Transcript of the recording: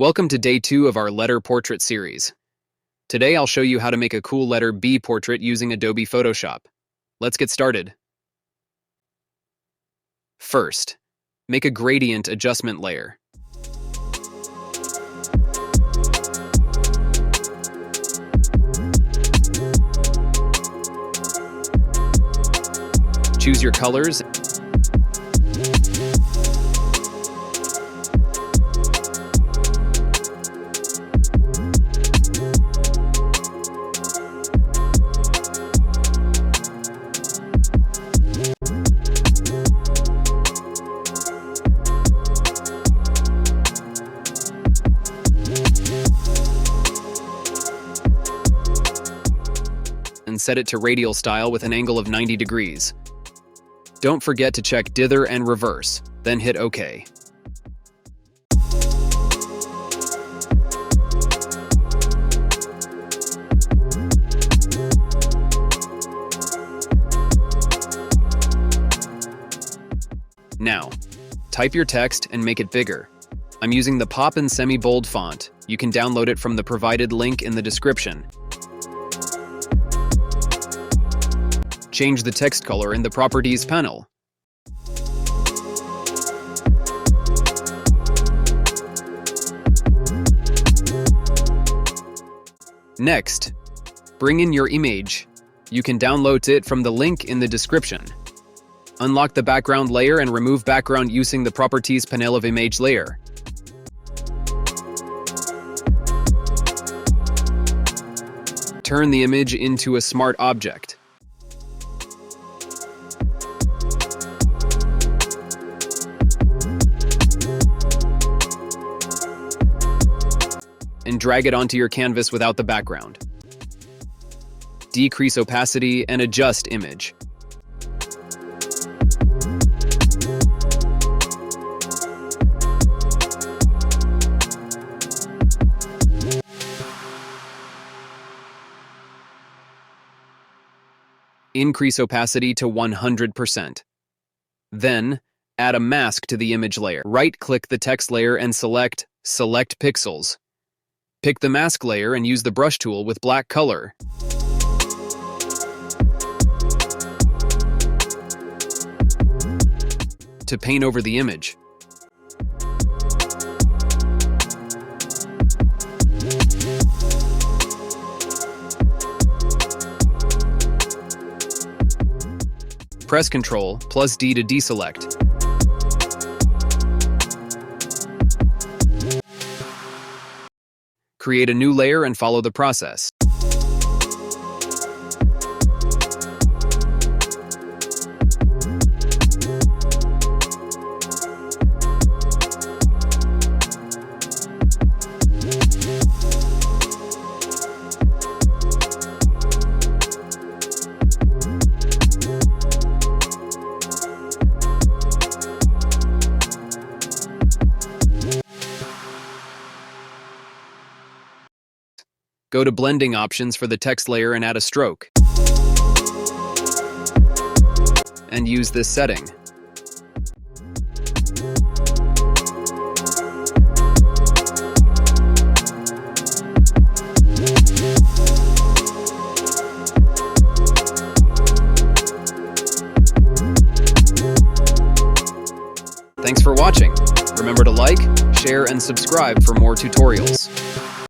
Welcome to day 2 of our letter portrait series. Today I'll show you how to make a cool letter B portrait using Adobe Photoshop. Let's get started. First, make a gradient adjustment layer. Choose your colors and set it to radial style with an angle of 90 degrees. Don't forget to check dither and reverse, then hit OK. Now, type your text and make it bigger. I'm using the pop and semi-bold font. You can download it from the provided link in the description. Change the text color in the Properties panel. Next, bring in your image. You can download it from the link in the description. Unlock the background layer and remove background using the Properties panel of Image layer. Turn the image into a smart object. And drag it onto your canvas without the background. Decrease opacity and adjust image. Increase opacity to 100%. Then, add a mask to the image layer. Right-click the text layer and select Pixels. Pick the mask layer and use the brush tool with black color. To paint over the image. Press Ctrl+D to deselect. Create a new layer and follow the process. Go to Blending Options for the text layer and add a stroke. And use this setting. Thanks for watching. Remember to like, share, and subscribe for more tutorials.